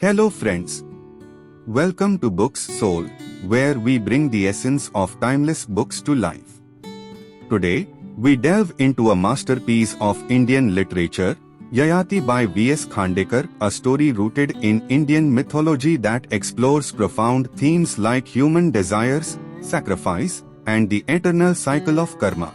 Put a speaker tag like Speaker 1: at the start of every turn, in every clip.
Speaker 1: Hello friends. Welcome to Books Soul, where we bring the essence of timeless books to life. Today, we delve into a masterpiece of Indian literature, Yayati by V.S. Khandekar, a story rooted in Indian mythology that explores profound themes like human desires, sacrifice, and the eternal cycle of karma.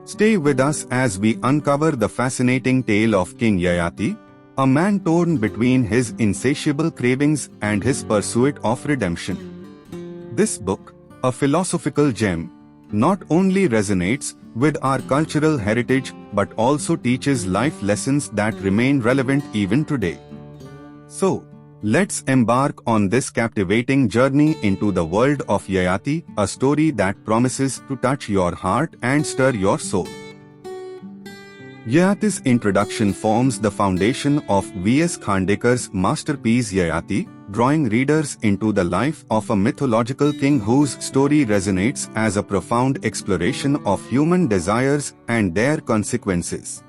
Speaker 1: Stay with us as we uncover the fascinating tale of King Yayati, a man torn between his insatiable cravings and his pursuit of redemption. This book, a philosophical gem, not only resonates with our cultural heritage but also teaches life lessons that remain relevant even today. So, let's embark on this captivating journey into the world of Yayati, a story that promises to touch your heart and stir your soul. Yayati's introduction forms the foundation of V.S. Khandekar's masterpiece Yayati, drawing readers into the life of a mythological king whose story resonates as a profound exploration of human desires and their consequences.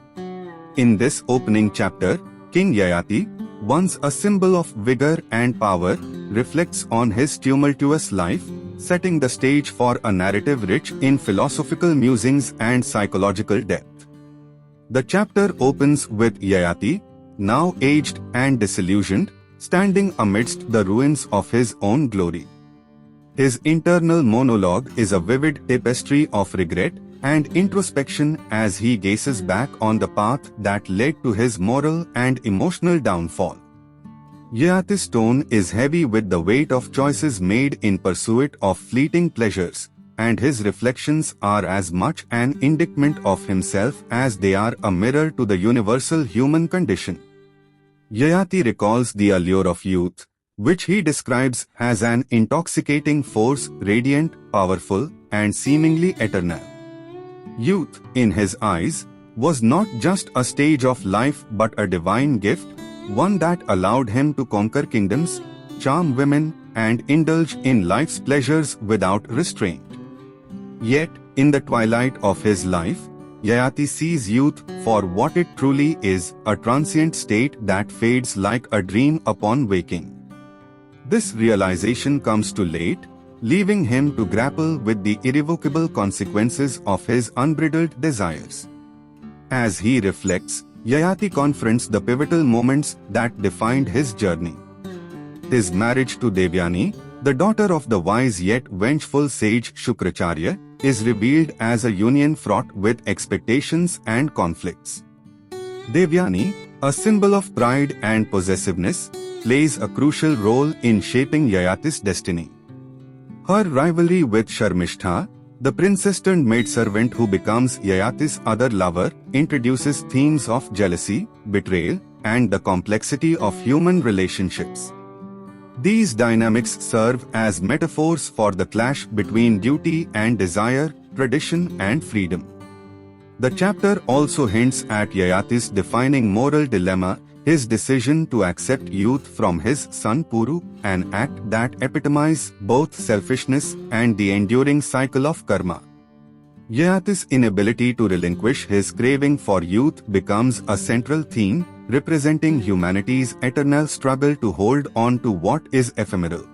Speaker 1: In this opening chapter, King Yayati, once a symbol of vigor and power, reflects on his tumultuous life, setting the stage for a narrative rich in philosophical musings and psychological depth. The chapter opens with Yayati, now aged and disillusioned, standing amidst the ruins of his own glory. His internal monologue is a vivid tapestry of regret and introspection as he gazes back on the path that led to his moral and emotional downfall. Yayati's tone is heavy with the weight of choices made in pursuit of fleeting pleasures, and his reflections are as much an indictment of himself as they are a mirror to the universal human condition. Yayati recalls the allure of youth, which he describes as an intoxicating force, radiant, powerful, and seemingly eternal. Youth, in his eyes, was not just a stage of life but a divine gift, one that allowed him to conquer kingdoms, charm women, and indulge in life's pleasures without restraint. Yet, in the twilight of his life, Yayati sees youth for what it truly is, a transient state that fades like a dream upon waking. This realization comes too late, leaving him to grapple with the irrevocable consequences of his unbridled desires. As he reflects, Yayati confronts the pivotal moments that defined his journey. His marriage to Devayani, the daughter of the wise yet vengeful sage Shukracharya, is revealed as a union fraught with expectations and conflicts. Devayani, a symbol of pride and possessiveness, plays a crucial role in shaping Yayati's destiny. Her rivalry with Sharmishtha, the princess-turned maidservant who becomes Yayati's other lover, introduces themes of jealousy, betrayal, and the complexity of human relationships. These dynamics serve as metaphors for the clash between duty and desire, tradition and freedom. The chapter also hints at Yayati's defining moral dilemma, his decision to accept youth from his son Puru, an act that epitomizes both selfishness and the enduring cycle of karma. Yayati's inability to relinquish his craving for youth becomes a central theme, representing humanity's eternal struggle to hold on to what is ephemeral.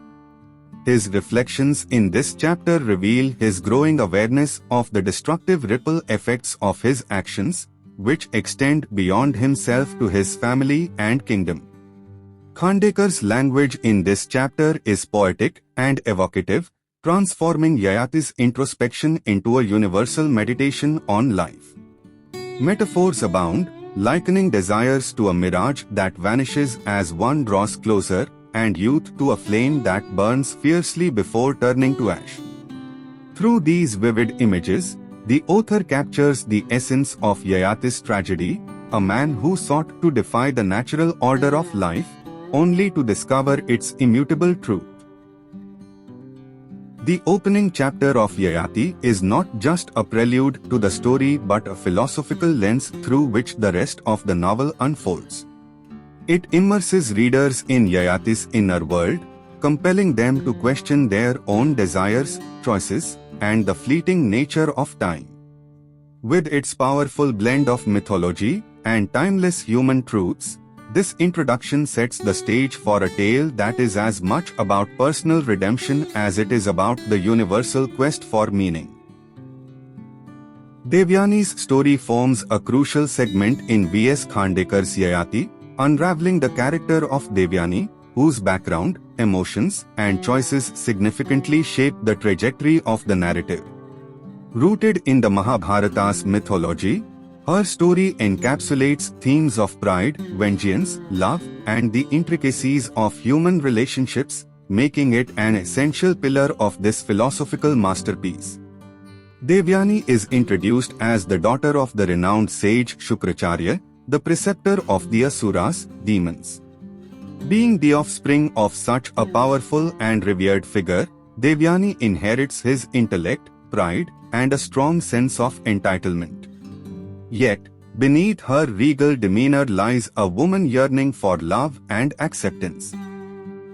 Speaker 1: His reflections in this chapter reveal his growing awareness of the destructive ripple effects of his actions, which extend beyond himself to his family and kingdom. Khandekar's language in this chapter is poetic and evocative, transforming Yayati's introspection into a universal meditation on life. Metaphors abound, likening desires to a mirage that vanishes as one draws closer, and youth to a flame that burns fiercely before turning to ash. Through these vivid images, the author captures the essence of Yayati's tragedy, a man who sought to defy the natural order of life, only to discover its immutable truth. The opening chapter of Yayati is not just a prelude to the story but a philosophical lens through which the rest of the novel unfolds. It immerses readers in Yayati's inner world, compelling them to question their own desires, choices, and the fleeting nature of time. With its powerful blend of mythology and timeless human truths, this introduction sets the stage for a tale that is as much about personal redemption as it is about the universal quest for meaning. Devyani's story forms a crucial segment in V.S. Khandekar's Yayati, unraveling the character of Devyani, whose background, emotions, and choices significantly shape the trajectory of the narrative. Rooted in the Mahabharata's mythology, her story encapsulates themes of pride, vengeance, love, and the intricacies of human relationships, making it an essential pillar of this philosophical masterpiece. Devyani is introduced as the daughter of the renowned sage Shukracharya, the preceptor of the Asuras, demons. Being the offspring of such a powerful and revered figure, Devyani inherits his intellect, pride, and a strong sense of entitlement. Yet, beneath her regal demeanor lies a woman yearning for love and acceptance.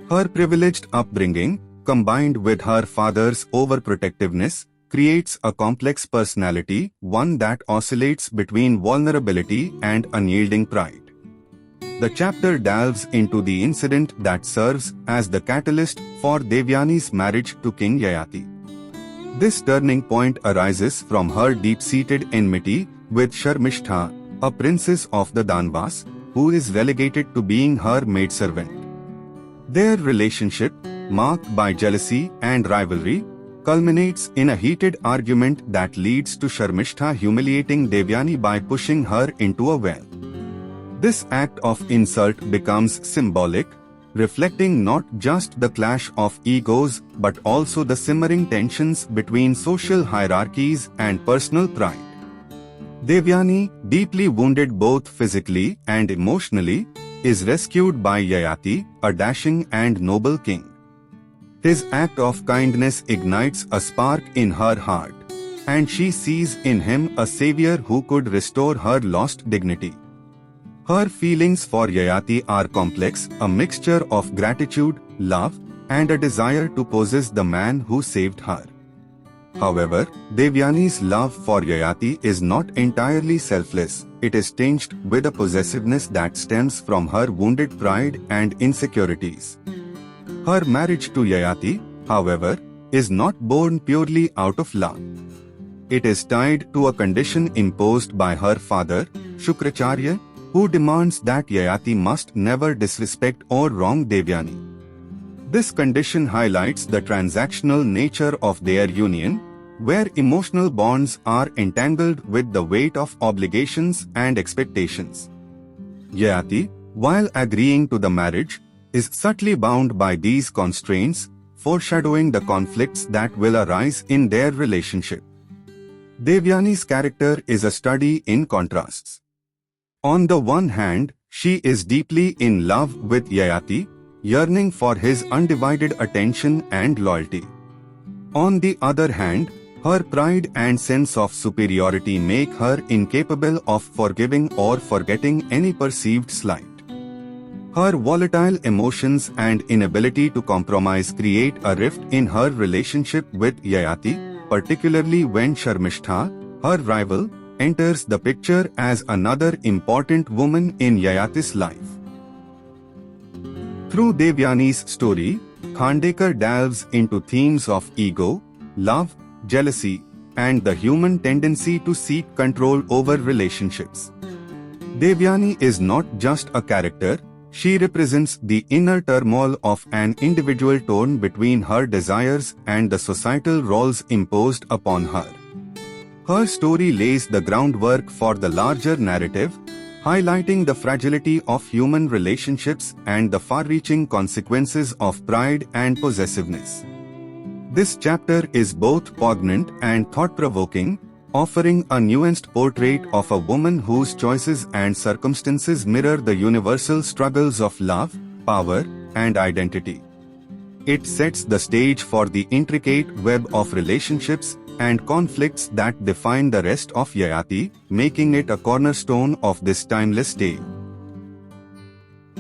Speaker 1: Her privileged upbringing, combined with her father's overprotectiveness, creates a complex personality, one that oscillates between vulnerability and unyielding pride. The chapter delves into the incident that serves as the catalyst for Devyani's marriage to King Yayati. This turning point arises from her deep-seated enmity with Sharmishtha, a princess of the Danvas, who is relegated to being her maidservant. Their relationship, marked by jealousy and rivalry, culminates in a heated argument that leads to Sharmishtha humiliating Devyani by pushing her into a well. This act of insult becomes symbolic, reflecting not just the clash of egos but also the simmering tensions between social hierarchies and personal pride. Devyani, deeply wounded both physically and emotionally, is rescued by Yayati, a dashing and noble king. His act of kindness ignites a spark in her heart, and she sees in him a savior who could restore her lost dignity. Her feelings for Yayati are complex, a mixture of gratitude, love, and a desire to possess the man who saved her. However, Devyani's love for Yayati is not entirely selfless. It is tinged with a possessiveness that stems from her wounded pride and insecurities. Her marriage to Yayati, however, is not born purely out of love. It is tied to a condition imposed by her father, Shukracharya, who demands that Yayati must never disrespect or wrong Devyani. This condition highlights the transactional nature of their union, where emotional bonds are entangled with the weight of obligations and expectations. Yayati, while agreeing to the marriage, is subtly bound by these constraints, foreshadowing the conflicts that will arise in their relationship. Devyani's character is a study in contrasts. On the one hand, she is deeply in love with Yayati, yearning for his undivided attention and loyalty. On the other hand, her pride and sense of superiority make her incapable of forgiving or forgetting any perceived slight. Her volatile emotions and inability to compromise create a rift in her relationship with Yayati, particularly when Sharmishtha, her rival, enters the picture as another important woman in Yayati's life. Through Devyani's story, Khandekar delves into themes of ego, love, jealousy, and the human tendency to seek control over relationships. Devyani is not just a character, she represents the inner turmoil of an individual torn between her desires and the societal roles imposed upon her. Her story lays the groundwork for the larger narrative, highlighting the fragility of human relationships and the far-reaching consequences of pride and possessiveness. This chapter is both poignant and thought-provoking, offering a nuanced portrait of a woman whose choices and circumstances mirror the universal struggles of love, power, and identity. It sets the stage for the intricate web of relationships and conflicts that define the rest of Yayati, making it a cornerstone of this timeless tale.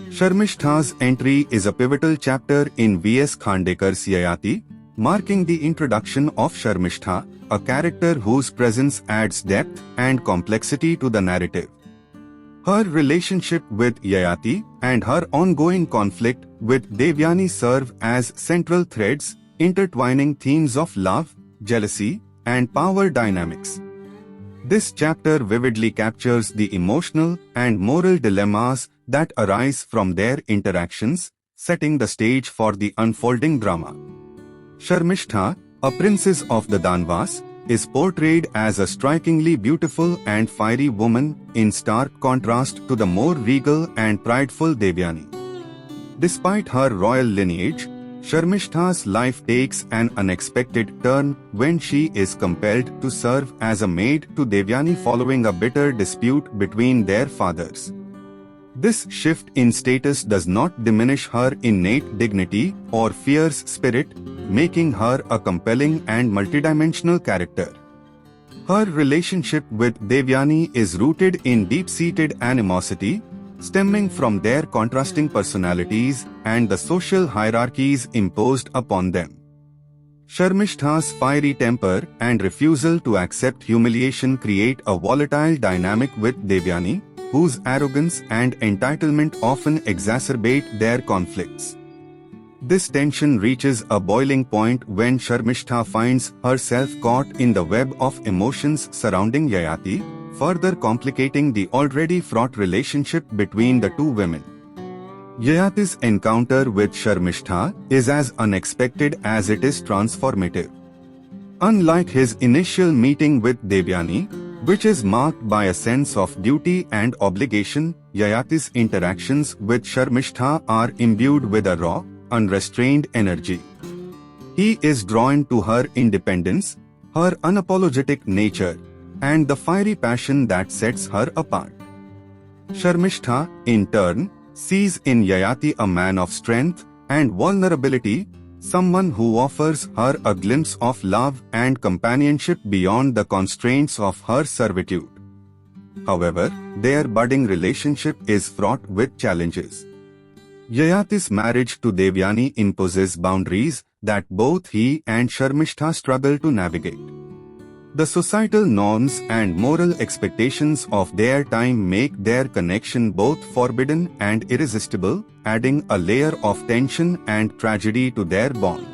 Speaker 1: Sharmishtha's entry is a pivotal chapter in V.S. Khandekar's Yayati, marking the introduction of Sharmishtha, a character whose presence adds depth and complexity to the narrative. Her relationship with Yayati and her ongoing conflict with Devayani serve as central threads, intertwining themes of love, jealousy, and power dynamics. This chapter vividly captures the emotional and moral dilemmas that arise from their interactions, setting the stage for the unfolding drama. Sharmishtha, a princess of the Danvas, is portrayed as a strikingly beautiful and fiery woman in stark contrast to the more regal and prideful Devayani. Despite her royal lineage, Sharmishtha's life takes an unexpected turn when she is compelled to serve as a maid to Devayani following a bitter dispute between their fathers. This shift in status does not diminish her innate dignity or fierce spirit, making her a compelling and multidimensional character. Her relationship with Devayani is rooted in deep-seated animosity, stemming from their contrasting personalities and the social hierarchies imposed upon them. Sharmishtha's fiery temper and refusal to accept humiliation create a volatile dynamic with Devayani, whose arrogance and entitlement often exacerbate their conflicts. This tension reaches a boiling point when Sharmishtha finds herself caught in the web of emotions surrounding Yayati, further complicating the already fraught relationship between the two women. Yayati's encounter with Sharmishtha is as unexpected as it is transformative. Unlike his initial meeting with Devayani, which is marked by a sense of duty and obligation, Yayati's interactions with Sharmishtha are imbued with a raw, unrestrained energy. He is drawn to her independence, her unapologetic nature, and the fiery passion that sets her apart. Sharmishtha, in turn, sees in Yayati a man of strength and vulnerability, someone who offers her a glimpse of love and companionship beyond the constraints of her servitude. However, their budding relationship is fraught with challenges. Yayati's marriage to Devayani imposes boundaries that both he and Sharmishtha struggle to navigate. The societal norms and moral expectations of their time make their connection both forbidden and irresistible, adding a layer of tension and tragedy to their bond.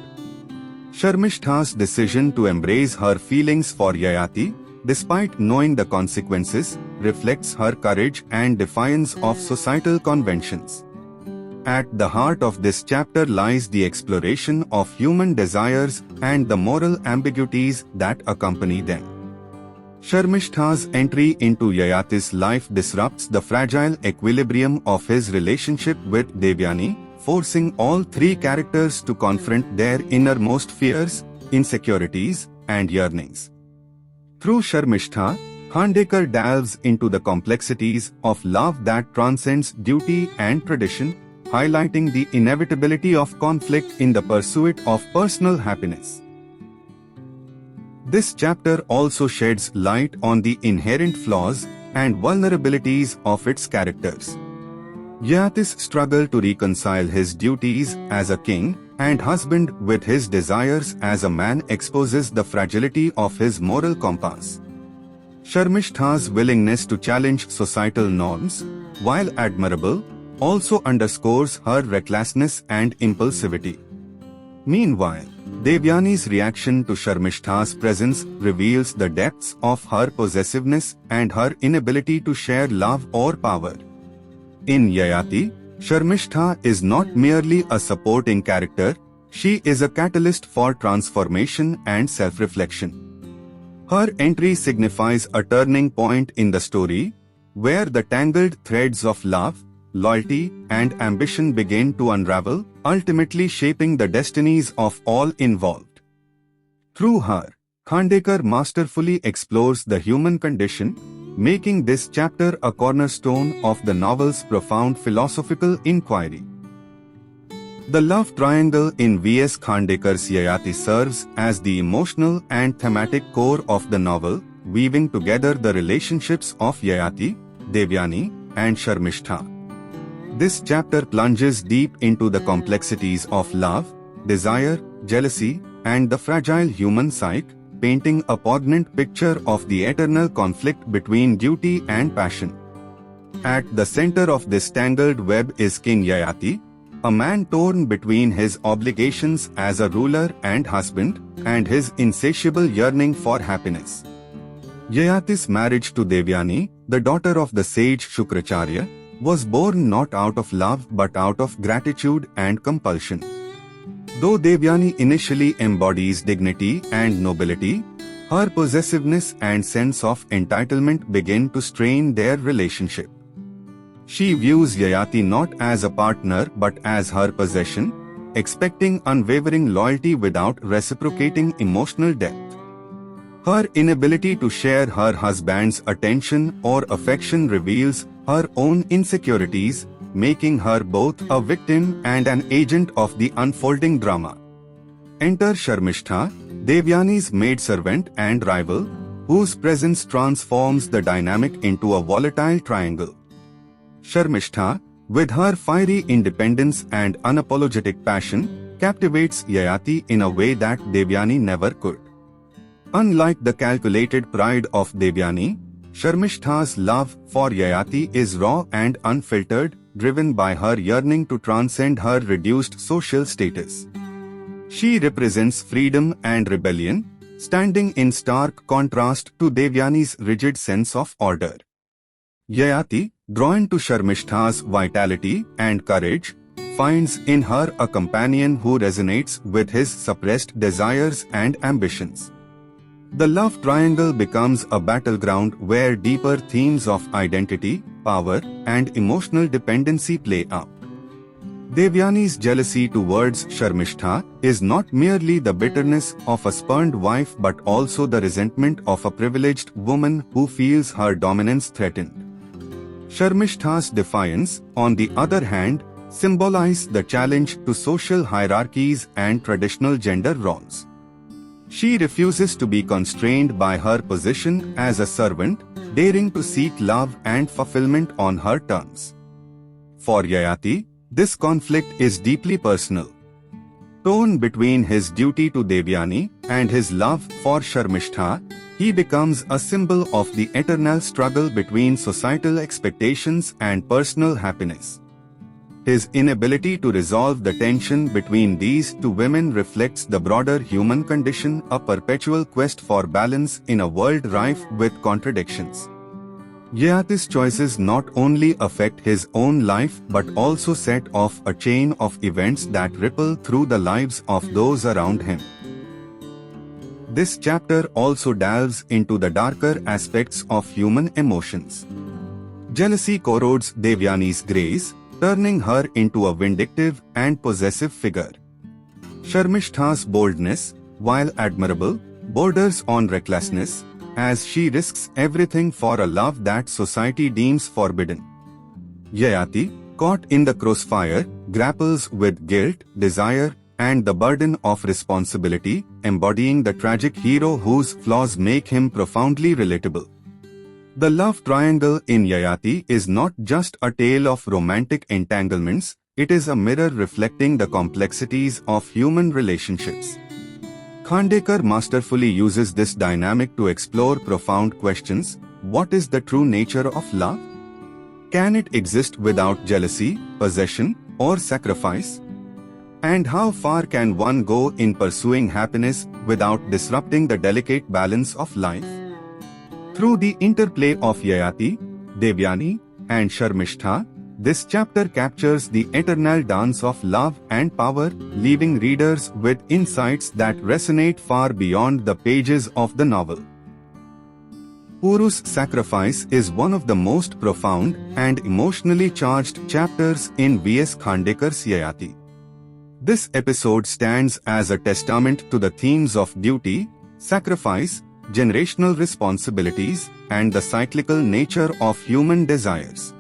Speaker 1: Sharmishtha's decision to embrace her feelings for Yayati, despite knowing the consequences, reflects her courage and defiance of societal conventions. At the heart of this chapter lies the exploration of human desires and the moral ambiguities that accompany them. Sharmishtha's entry into Yayati's life disrupts the fragile equilibrium of his relationship with Devayani, forcing all three characters to confront their innermost fears, insecurities, and yearnings. Through Sharmishtha, Khandekar delves into the complexities of love that transcends duty and tradition, highlighting the inevitability of conflict in the pursuit of personal happiness. This chapter also sheds light on the inherent flaws and vulnerabilities of its characters. Yayati's struggle to reconcile his duties as a king and husband with his desires as a man exposes the fragility of his moral compass. Sharmishtha's willingness to challenge societal norms, while admirable, also underscores her recklessness and impulsivity. Meanwhile, Devayani's reaction to Sharmishtha's presence reveals the depths of her possessiveness and her inability to share love or power. In Yayati, Sharmishtha is not merely a supporting character, she is a catalyst for transformation and self-reflection. Her entry signifies a turning point in the story, where the tangled threads of love, loyalty, and ambition begin to unravel, ultimately shaping the destinies of all involved. Through her, Khandekar masterfully explores the human condition, making this chapter a cornerstone of the novel's profound philosophical inquiry. The love triangle in V.S. Khandekar's Yayati serves as the emotional and thematic core of the novel, weaving together the relationships of Yayati, Devayani, and Sharmishtha. This chapter plunges deep into the complexities of love, desire, jealousy, and the fragile human psyche, painting a poignant picture of the eternal conflict between duty and passion. At the center of this tangled web is King Yayati, a man torn between his obligations as a ruler and husband, and his insatiable yearning for happiness. Yayati's marriage to Devayani, the daughter of the sage Shukracharya, was born not out of love but out of gratitude and compulsion. Though Devayani initially embodies dignity and nobility, her possessiveness and sense of entitlement begin to strain their relationship. She views Yayati not as a partner but as her possession, expecting unwavering loyalty without reciprocating emotional depth. Her inability to share her husband's attention or affection reveals her own insecurities, making her both a victim and an agent of the unfolding drama. Enter Sharmishtha, Devayani's maidservant and rival, whose presence transforms the dynamic into a volatile triangle. Sharmishtha, with her fiery independence and unapologetic passion, captivates Yayati in a way that Devayani never could. Unlike the calculated pride of Devayani, Sharmishtha's love for Yayati is raw and unfiltered, driven by her yearning to transcend her reduced social status. She represents freedom and rebellion, standing in stark contrast to Devayani's rigid sense of order. Yayati, drawn to Sharmishtha's vitality and courage, finds in her a companion who resonates with his suppressed desires and ambitions. The love triangle becomes a battleground where deeper themes of identity, power, and emotional dependency play out. Devayani's jealousy towards Sharmishtha is not merely the bitterness of a spurned wife but also the resentment of a privileged woman who feels her dominance threatened. Sharmishtha's defiance, on the other hand, symbolizes the challenge to social hierarchies and traditional gender roles. She refuses to be constrained by her position as a servant, daring to seek love and fulfillment on her terms. For Yayati, this conflict is deeply personal. Torn between his duty to Devayani and his love for Sharmishtha, he becomes a symbol of the eternal struggle between societal expectations and personal happiness. His inability to resolve the tension between these two women reflects the broader human condition, a perpetual quest for balance in a world rife with contradictions. Yayati's choices not only affect his own life but also set off a chain of events that ripple through the lives of those around him. This chapter also delves into the darker aspects of human emotions. Jealousy corrodes Devayani's grace, turning her into a vindictive and possessive figure. Sharmishtha's boldness, while admirable, borders on recklessness, as she risks everything for a love that society deems forbidden. Yayati, caught in the crossfire, grapples with guilt, desire, and the burden of responsibility, embodying the tragic hero whose flaws make him profoundly relatable. The love triangle in Yayati is not just a tale of romantic entanglements, it is a mirror reflecting the complexities of human relationships. Khandekar masterfully uses this dynamic to explore profound questions. What is the true nature of love? Can it exist without jealousy, possession, or sacrifice? And how far can one go in pursuing happiness without disrupting the delicate balance of life? Through the interplay of Yayati, Devayani, and Sharmishtha, this chapter captures the eternal dance of love and power, leaving readers with insights that resonate far beyond the pages of the novel. Puru's sacrifice is one of the most profound and emotionally charged chapters in V.S. Khandekar's Yayati. This episode stands as a testament to the themes of duty, sacrifice, generational responsibilities, and the cyclical nature of human desires.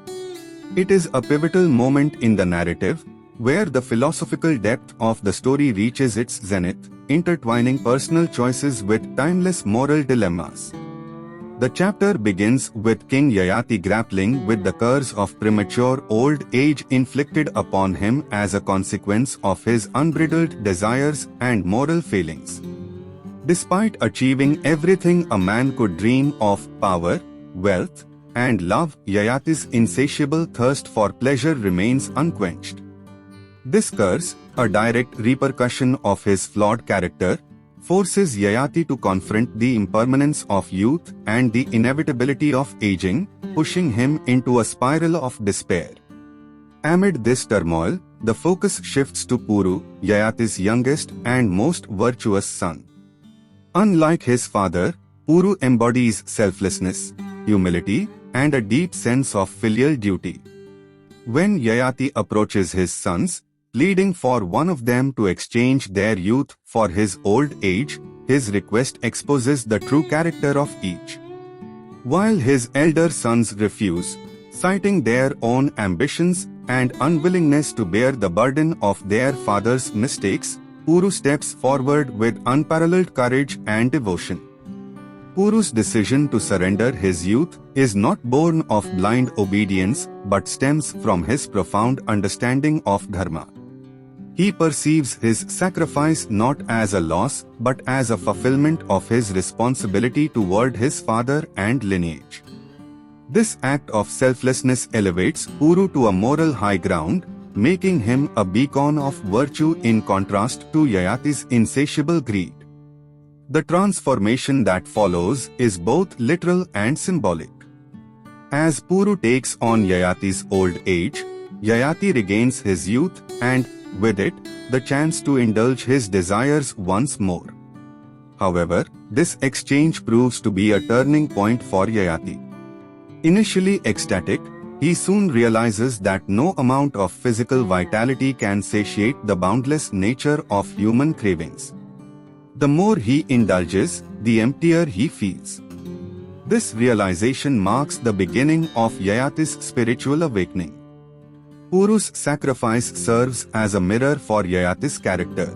Speaker 1: It is a pivotal moment in the narrative, where the philosophical depth of the story reaches its zenith, intertwining personal choices with timeless moral dilemmas. The chapter begins with King Yayati grappling with the curse of premature old age inflicted upon him as a consequence of his unbridled desires and moral failings. Despite achieving everything a man could dream of, power, wealth, and love, Yayati's insatiable thirst for pleasure remains unquenched. This curse, a direct repercussion of his flawed character, forces Yayati to confront the impermanence of youth and the inevitability of aging, pushing him into a spiral of despair. Amid this turmoil, the focus shifts to Puru, Yayati's youngest and most virtuous son. Unlike his father, Puru embodies selflessness, humility, and a deep sense of filial duty. When Yayati approaches his sons, pleading for one of them to exchange their youth for his old age, his request exposes the true character of each. While his elder sons refuse, citing their own ambitions and unwillingness to bear the burden of their father's mistakes, Puru steps forward with unparalleled courage and devotion. Puru's decision to surrender his youth is not born of blind obedience but stems from his profound understanding of dharma. He perceives his sacrifice not as a loss but as a fulfillment of his responsibility toward his father and lineage. This act of selflessness elevates Puru to a moral high ground, making him a beacon of virtue in contrast to Yayati's insatiable greed. The transformation that follows is both literal and symbolic. As Puru takes on Yayati's old age, Yayati regains his youth and, with it, the chance to indulge his desires once more. However, this exchange proves to be a turning point for Yayati. Initially ecstatic, he soon realizes that no amount of physical vitality can satiate the boundless nature of human cravings. The more he indulges, the emptier he feels. This realization marks the beginning of Yayati's spiritual awakening. Puru's sacrifice serves as a mirror for Yayati's character.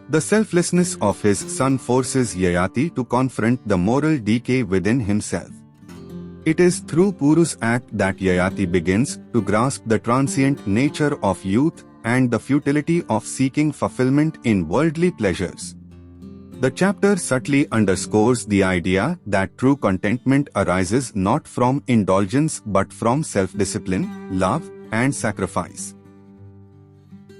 Speaker 1: The selflessness of his son forces Yayati to confront the moral decay within himself. It is through Puru's act that Yayati begins to grasp the transient nature of youth and the futility of seeking fulfillment in worldly pleasures. The chapter subtly underscores the idea that true contentment arises not from indulgence but from self-discipline, love, and sacrifice.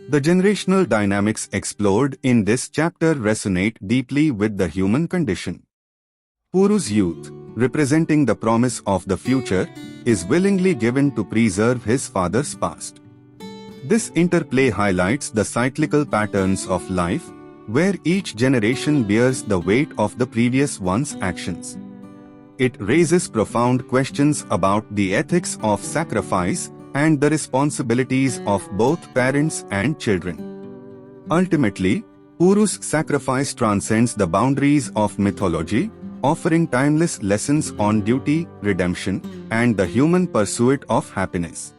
Speaker 1: The generational dynamics explored in this chapter resonate deeply with the human condition. Puru's youth, representing the promise of the future, is willingly given to preserve his father's past. This interplay highlights the cyclical patterns of life, where each generation bears the weight of the previous one's actions. It raises profound questions about the ethics of sacrifice and the responsibilities of both parents and children. Ultimately, Puru's sacrifice transcends the boundaries of mythology, offering timeless lessons on duty, redemption, and the human pursuit of happiness.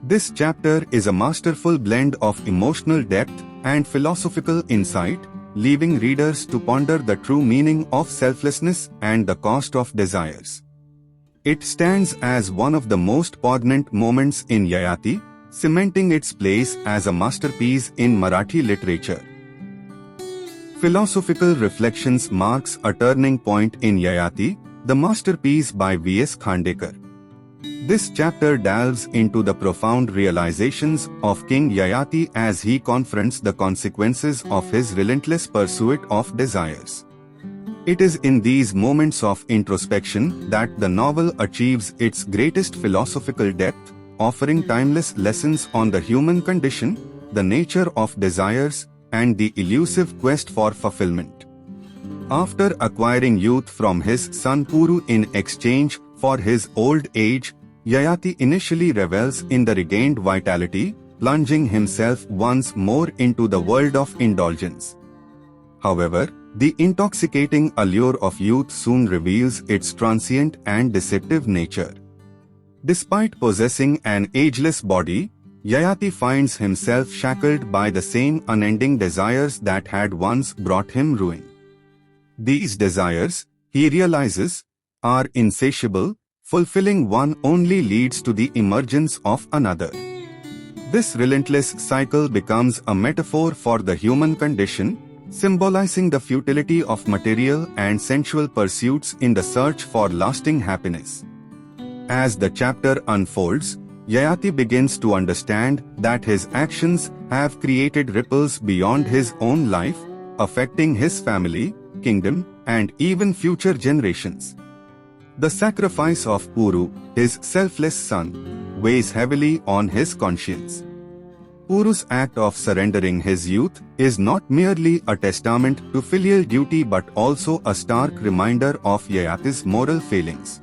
Speaker 1: This chapter is a masterful blend of emotional depth and philosophical insight, leaving readers to ponder the true meaning of selflessness and the cost of desires. It stands as one of the most poignant moments in Yayati, cementing its place as a masterpiece in Marathi literature. Philosophical Reflections marks a turning point in Yayati, the masterpiece by V.S. Khandekar. This chapter delves into the profound realizations of King Yayati as he confronts the consequences of his relentless pursuit of desires. It is in these moments of introspection that the novel achieves its greatest philosophical depth, offering timeless lessons on the human condition, the nature of desires, and the elusive quest for fulfillment. After acquiring youth from his son Puru in exchange for his old age, Yayati initially revels in the regained vitality, plunging himself once more into the world of indulgence. However, the intoxicating allure of youth soon reveals its transient and deceptive nature. Despite possessing an ageless body, Yayati finds himself shackled by the same unending desires that had once brought him ruin. These desires, he realizes, are insatiable. Fulfilling one only leads to the emergence of another. This relentless cycle becomes a metaphor for the human condition, symbolizing the futility of material and sensual pursuits in the search for lasting happiness. As the chapter unfolds, Yayati begins to understand that his actions have created ripples beyond his own life, affecting his family, kingdom, and even future generations. The sacrifice of Puru, his selfless son, weighs heavily on his conscience. Puru's act of surrendering his youth is not merely a testament to filial duty but also a stark reminder of Yayati's moral failings.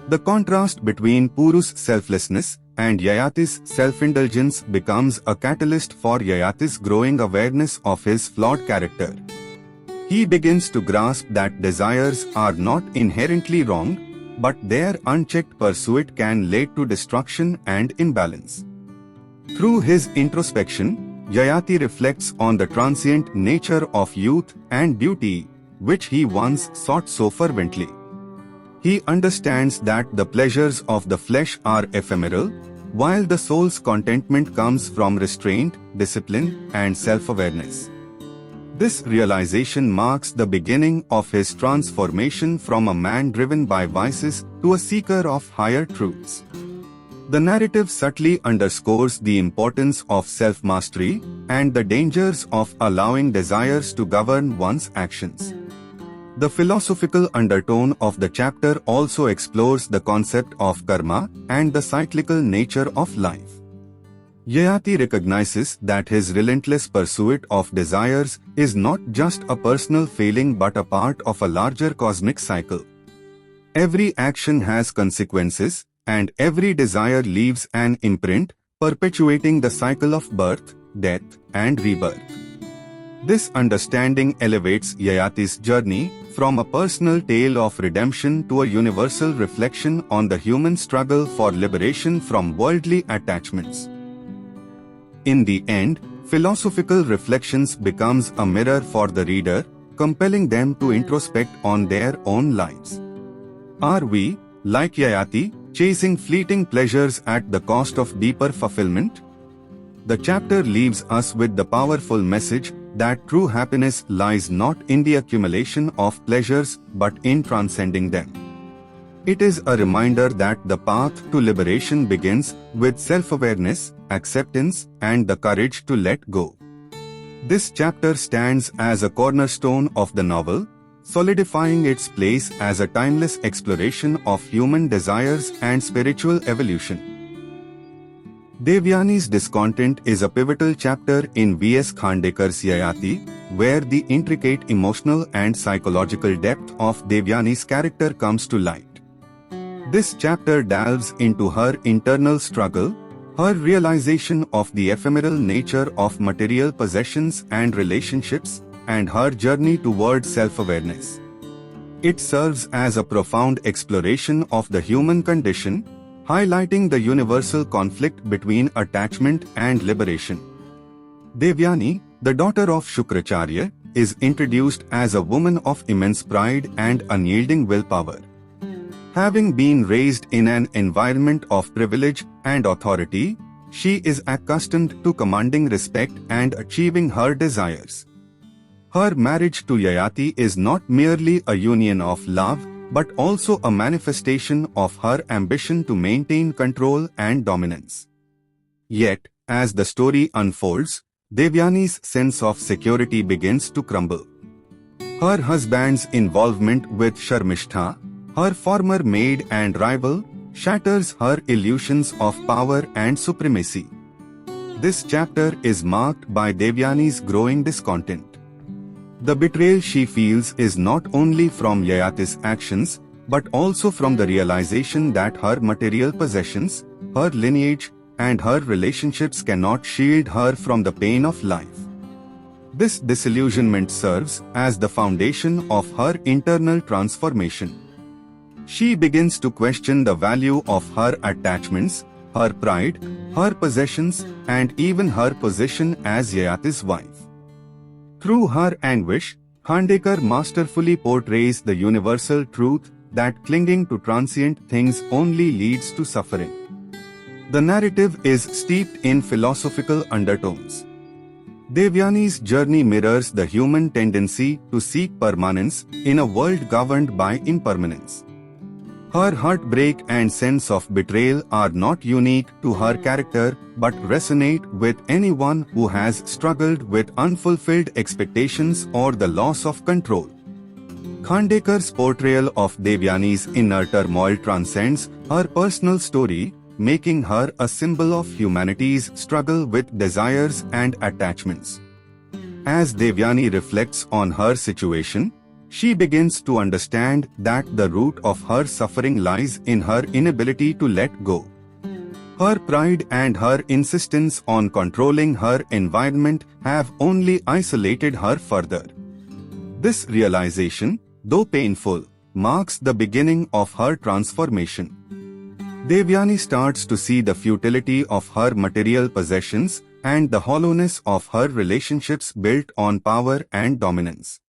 Speaker 1: The contrast between Puru's selflessness and Yayati's self-indulgence becomes a catalyst for Yayati's growing awareness of his flawed character. He begins to grasp that desires are not inherently wrong, but their unchecked pursuit can lead to destruction and imbalance. Through his introspection, Yayati reflects on the transient nature of youth and beauty, which he once sought so fervently. He understands that the pleasures of the flesh are ephemeral, while the soul's contentment comes from restraint, discipline, and self-awareness. This realization marks the beginning of his transformation from a man driven by vices to a seeker of higher truths. The narrative subtly underscores the importance of self-mastery and the dangers of allowing desires to govern one's actions. The philosophical undertone of the chapter also explores the concept of karma and the cyclical nature of life. Yayati recognizes that his relentless pursuit of desires is not just a personal failing but a part of a larger cosmic cycle. Every action has consequences, and every desire leaves an imprint, perpetuating the cycle of birth, death, and rebirth. This understanding elevates Yayati's journey from a personal tale of redemption to a universal reflection on the human struggle for liberation from worldly attachments. In the end, philosophical reflections becomes a mirror for the reader, compelling them to introspect on their own lives. Are we, like Yayati, chasing fleeting pleasures at the cost of deeper fulfillment? The chapter leaves us with the powerful message that true happiness lies not in the accumulation of pleasures but in transcending them. It is a reminder that the path to liberation begins with self-awareness, acceptance, and the courage to let go. This chapter stands as a cornerstone of the novel, solidifying its place as a timeless exploration of human desires and spiritual evolution. Devayani's discontent is a pivotal chapter in V.S. Khandekar's Yayati, where the intricate emotional and psychological depth of Devayani's character comes to light. This chapter delves into her internal struggle, her realization of the ephemeral nature of material possessions and relationships, and her journey toward self-awareness. It serves as a profound exploration of the human condition, highlighting the universal conflict between attachment and liberation. Devayani, the daughter of Shukracharya, is introduced as a woman of immense pride and unyielding willpower. Having been raised in an environment of privilege and authority, she is accustomed to commanding respect and achieving her desires. Her marriage to Yayati is not merely a union of love, but also a manifestation of her ambition to maintain control and dominance. Yet, as the story unfolds, Devayani's sense of security begins to crumble. Her husband's involvement with Sharmishtha, her former maid and rival, shatters her illusions of power and supremacy. This chapter is marked by Devayani's growing discontent. The betrayal she feels is not only from Yayati's actions, but also from the realization that her material possessions, her lineage, and her relationships cannot shield her from the pain of life. This disillusionment serves as the foundation of her internal transformation. She begins to question the value of her attachments, her pride, her possessions, and even her position as Yayati's wife. Through her anguish, Khandekar masterfully portrays the universal truth that clinging to transient things only leads to suffering. The narrative is steeped in philosophical undertones. Devayani's journey mirrors the human tendency to seek permanence in a world governed by impermanence. Her heartbreak and sense of betrayal are not unique to her character but resonate with anyone who has struggled with unfulfilled expectations or the loss of control. Khandekar's portrayal of Devayani's inner turmoil transcends her personal story, making her a symbol of humanity's struggle with desires and attachments. As Devayani reflects on her situation, she begins to understand that the root of her suffering lies in her inability to let go. Her pride and her insistence on controlling her environment have only isolated her further. This realization, though painful, marks the beginning of her transformation. Devayani starts to see the futility of her material possessions and the hollowness of her relationships built on power and dominance.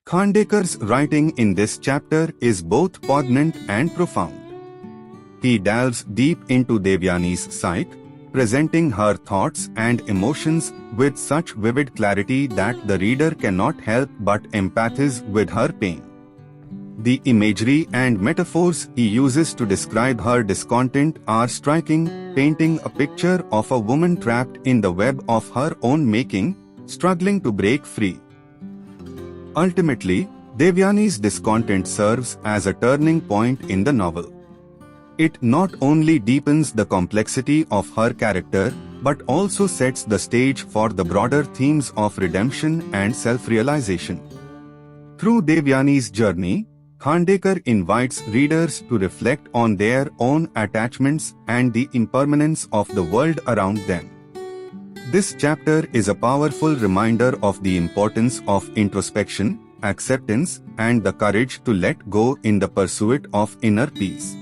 Speaker 1: Khandekar's writing in this chapter is both poignant and profound. He delves deep into Devayani's psyche, presenting her thoughts and emotions with such vivid clarity that the reader cannot help but empathize with her pain. The imagery and metaphors he uses to describe her discontent are striking, painting a picture of a woman trapped in the web of her own making, struggling to break free. Ultimately, Devayani's discontent serves as a turning point in the novel. It not only deepens the complexity of her character, but also sets the stage for the broader themes of redemption and self-realization. Through Devayani's journey, Khandekar invites readers to reflect on their own attachments and the impermanence of the world around them. This chapter is a powerful reminder of the importance of introspection, acceptance, and the courage to let go in the pursuit of inner peace.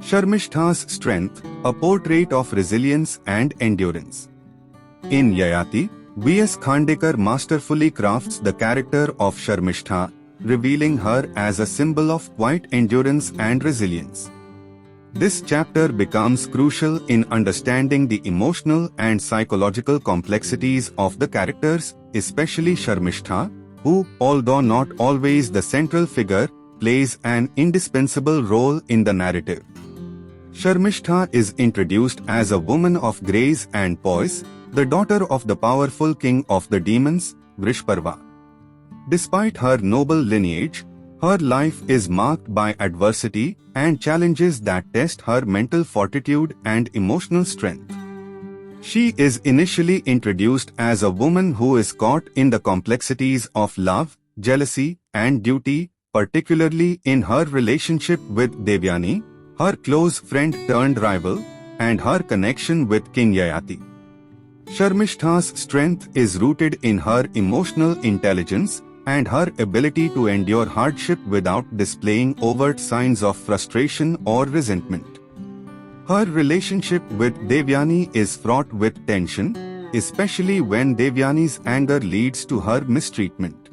Speaker 1: Sharmishtha's strength, a portrait of resilience and endurance. In Yayati, V.S. Khandekar masterfully crafts the character of Sharmishtha, revealing her as a symbol of quiet endurance and resilience. This chapter becomes crucial in understanding the emotional and psychological complexities of the characters, especially Sharmishtha, who, although not always the central figure, plays an indispensable role in the narrative. Sharmishtha is introduced as a woman of grace and poise, the daughter of the powerful king of the demons, Vrishparva. Despite her noble lineage, her life is marked by adversity and challenges that test her mental fortitude and emotional strength. She is initially introduced as a woman who is caught in the complexities of love, jealousy, and duty, particularly in her relationship with Devayani, her close friend turned rival, and her connection with King Yayati. Sharmishtha's strength is rooted in her emotional intelligence and her ability to endure hardship without displaying overt signs of frustration or resentment. Her relationship with Devayani is fraught with tension, especially when Devayani's anger leads to her mistreatment.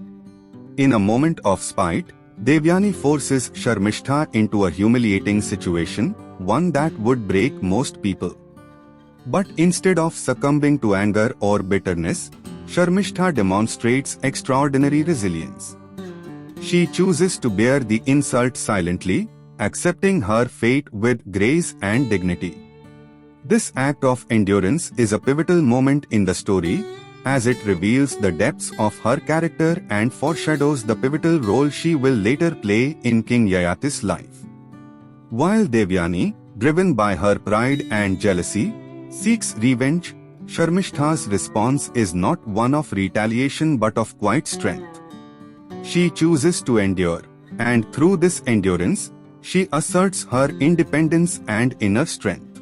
Speaker 1: In a moment of spite, Devayani forces Sharmishtha into a humiliating situation, one that would break most people. But instead of succumbing to anger or bitterness, Sharmishtha demonstrates extraordinary resilience. She chooses to bear the insult silently, accepting her fate with grace and dignity. This act of endurance is a pivotal moment in the story, as it reveals the depths of her character and foreshadows the pivotal role she will later play in King Yayati's life. While Devayani, driven by her pride and jealousy, seeks revenge, Sharmishtha's response is not one of retaliation but of quiet strength. She chooses to endure, and through this endurance, she asserts her independence and inner strength.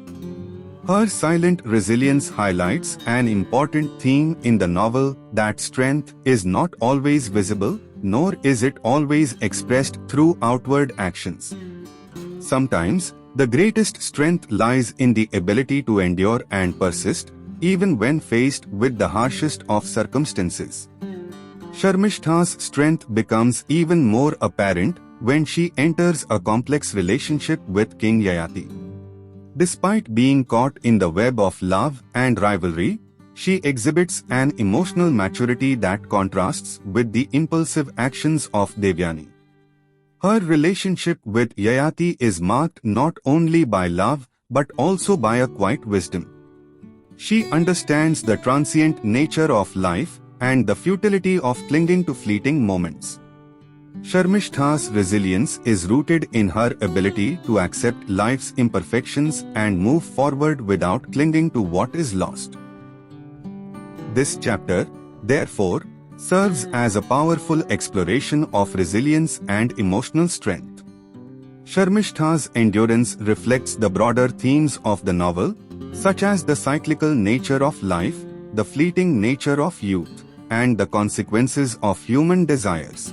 Speaker 1: Her silent resilience highlights an important theme in the novel, that strength is not always visible, nor is it always expressed through outward actions. Sometimes, the greatest strength lies in the ability to endure and persist, even when faced with the harshest of circumstances. Sharmishtha's strength becomes even more apparent when she enters a complex relationship with King Yayati. Despite being caught in the web of love and rivalry, she exhibits an emotional maturity that contrasts with the impulsive actions of Devayani. Her relationship with Yayati is marked not only by love but also by a quiet wisdom. She understands the transient nature of life and the futility of clinging to fleeting moments. Sharmishtha's resilience is rooted in her ability to accept life's imperfections and move forward without clinging to what is lost. This chapter, therefore, serves as a powerful exploration of resilience and emotional strength. Sharmishtha's endurance reflects the broader themes of the novel, such as the cyclical nature of life, the fleeting nature of youth, and the consequences of human desires.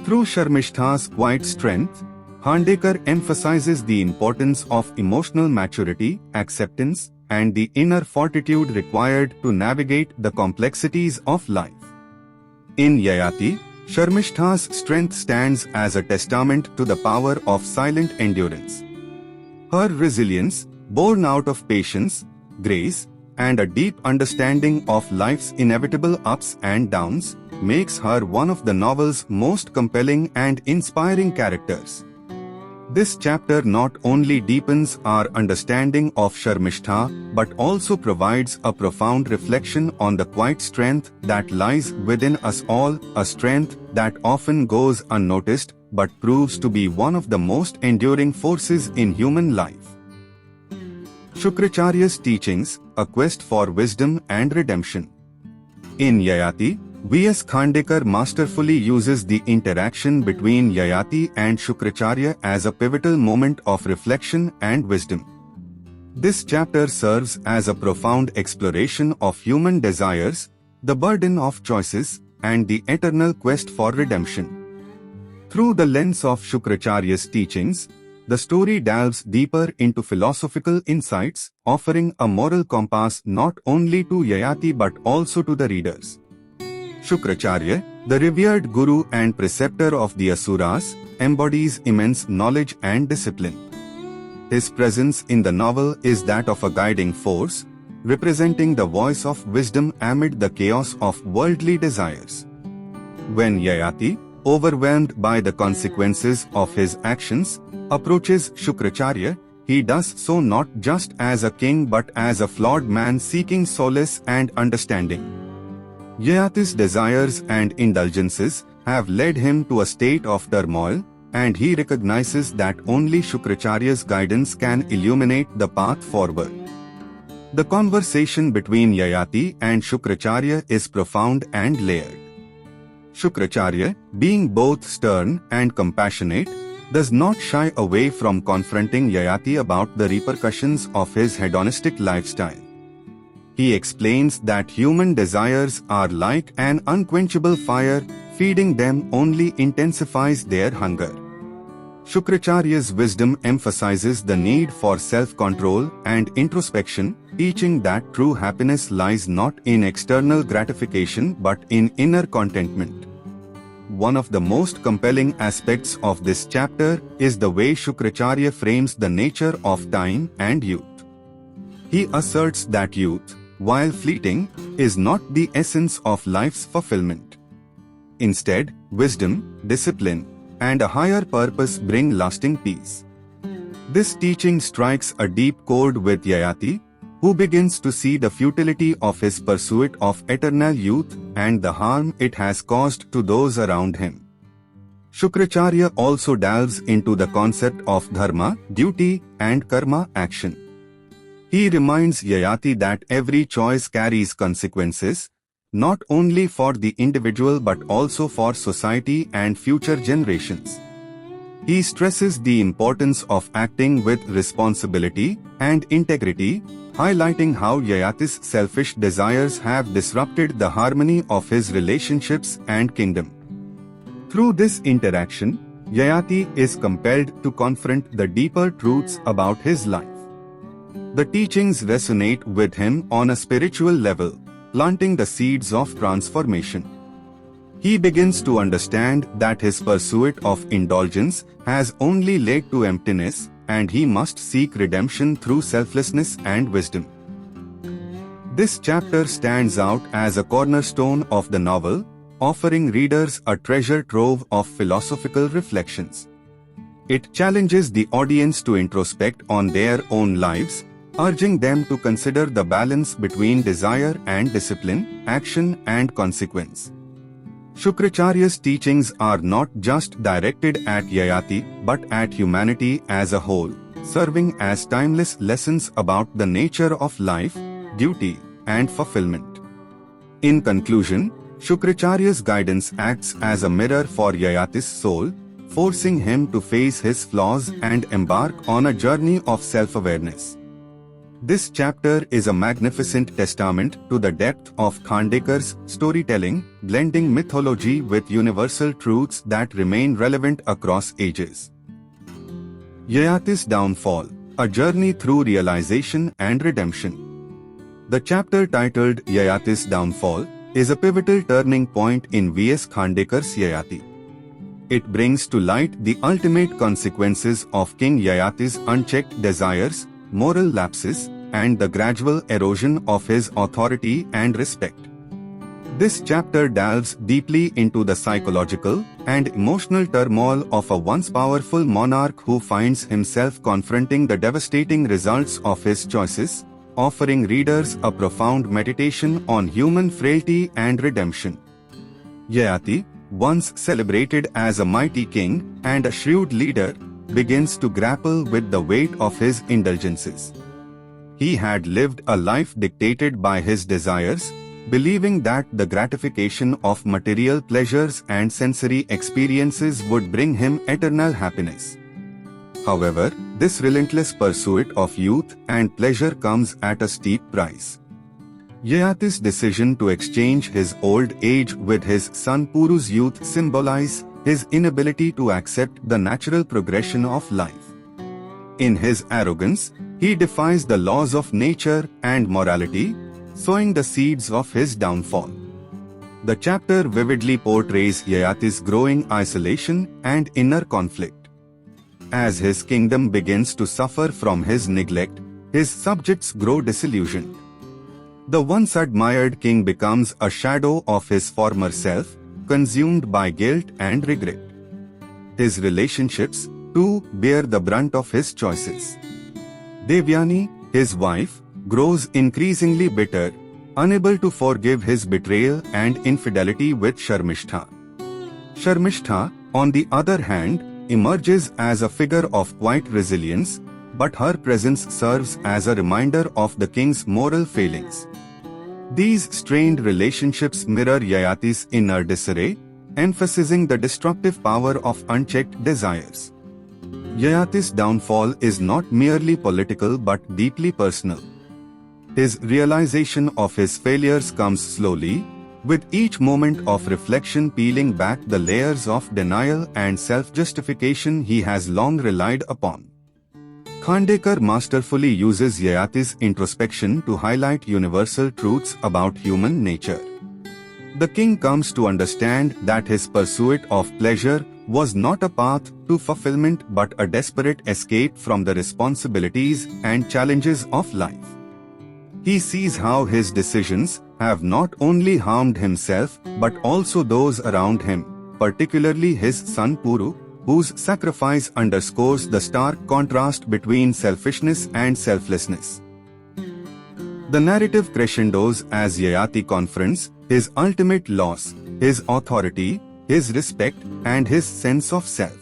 Speaker 1: Through Sharmishtha's quiet strength, Khandekar emphasizes the importance of emotional maturity, acceptance, and the inner fortitude required to navigate the complexities of life. In Yayati, Sharmishtha's strength stands as a testament to the power of silent endurance. Her resilience, born out of patience, grace, and a deep understanding of life's inevitable ups and downs, makes her one of the novel's most compelling and inspiring characters. This chapter not only deepens our understanding of Sharmishtha but also provides a profound reflection on the quiet strength that lies within us all, a strength that often goes unnoticed but proves to be one of the most enduring forces in human life. Shukracharya's teachings, a quest for wisdom and redemption. In Yayati, V.S. Khandekar masterfully uses the interaction between Yayati and Shukracharya as a pivotal moment of reflection and wisdom. This chapter serves as a profound exploration of human desires, the burden of choices, and the eternal quest for redemption. Through the lens of Shukracharya's teachings, the story delves deeper into philosophical insights, offering a moral compass not only to Yayati but also to the readers. Shukracharya, the revered guru and preceptor of the Asuras, embodies immense knowledge and discipline. His presence in the novel is that of a guiding force, representing the voice of wisdom amid the chaos of worldly desires. When Yayati, overwhelmed by the consequences of his actions, approaches Shukracharya, he does so not just as a king but as a flawed man seeking solace and understanding. Yayati's desires and indulgences have led him to a state of turmoil, and he recognizes that only Shukracharya's guidance can illuminate the path forward. The conversation between Yayati and Shukracharya is profound and layered. Shukracharya, being both stern and compassionate, does not shy away from confronting Yayati about the repercussions of his hedonistic lifestyle. He explains that human desires are like an unquenchable fire, feeding them only intensifies their hunger. Shukracharya's wisdom emphasizes the need for self-control and introspection, teaching that true happiness lies not in external gratification but in inner contentment. One of the most compelling aspects of this chapter is the way Shukracharya frames the nature of time and youth. He asserts that youth, while fleeting, is not the essence of life's fulfillment. Instead, wisdom, discipline, and a higher purpose bring lasting peace. This teaching strikes a deep chord with Yayati, who begins to see the futility of his pursuit of eternal youth and the harm it has caused to those around him. Shukracharya also delves into the concept of dharma, duty, and karma, action. He reminds Yayati that every choice carries consequences, not only for the individual but also for society and future generations. He stresses the importance of acting with responsibility and integrity, highlighting how Yayati's selfish desires have disrupted the harmony of his relationships and kingdom. Through this interaction, Yayati is compelled to confront the deeper truths about his life. The teachings resonate with him on a spiritual level, planting the seeds of transformation. He begins to understand that his pursuit of indulgence has only led to emptiness, and he must seek redemption through selflessness and wisdom. This chapter stands out as a cornerstone of the novel, offering readers a treasure trove of philosophical reflections. It challenges the audience to introspect on their own lives, urging them to consider the balance between desire and discipline, action and consequence. Shukracharya's teachings are not just directed at Yayati but at humanity as a whole, serving as timeless lessons about the nature of life, duty, and fulfillment. In conclusion, Shukracharya's guidance acts as a mirror for Yayati's soul, forcing him to face his flaws and embark on a journey of self-awareness. This chapter is a magnificent testament to the depth of Khandekar's storytelling, blending mythology with universal truths that remain relevant across ages. Yayati's Downfall, a journey through realization and redemption. The chapter titled Yayati's Downfall is a pivotal turning point in V.S. Khandekar's Yayati. It brings to light the ultimate consequences of King Yayati's unchecked desires, moral lapses, and the gradual erosion of his authority and respect. This chapter delves deeply into the psychological and emotional turmoil of a once powerful monarch who finds himself confronting the devastating results of his choices, offering readers a profound meditation on human frailty and redemption. Yayati, once celebrated as a mighty king and a shrewd leader, begins to grapple with the weight of his indulgences. He had lived a life dictated by his desires, believing that the gratification of material pleasures and sensory experiences would bring him eternal happiness. However, this relentless pursuit of youth and pleasure comes at a steep price. Yayati's decision to exchange his old age with his son Puru's youth symbolize his inability to accept the natural progression of life. In his arrogance, he defies the laws of nature and morality, sowing the seeds of his downfall. The chapter vividly portrays Yayati's growing isolation and inner conflict. As his kingdom begins to suffer from his neglect, his subjects grow disillusioned. The once admired king becomes a shadow of his former self, consumed by guilt and regret. His relationships, too, bear the brunt of his choices. Devayani, his wife, grows increasingly bitter, unable to forgive his betrayal and infidelity with Sharmishtha. Sharmishtha, on the other hand, emerges as a figure of quiet resilience, but her presence serves as a reminder of the king's moral failings. These strained relationships mirror Yayati's inner disarray, emphasizing the destructive power of unchecked desires. Yayati's downfall is not merely political but deeply personal. His realization of his failures comes slowly, with each moment of reflection peeling back the layers of denial and self-justification he has long relied upon. Khandekar masterfully uses Yayati's introspection to highlight universal truths about human nature. The king comes to understand that his pursuit of pleasure was not a path to fulfillment but a desperate escape from the responsibilities and challenges of life. He sees how his decisions have not only harmed himself but also those around him, particularly his son Puru, whose sacrifice underscores the stark contrast between selfishness and selflessness. The narrative crescendos as Yayati confronts his ultimate loss, his authority, his respect, and his sense of self.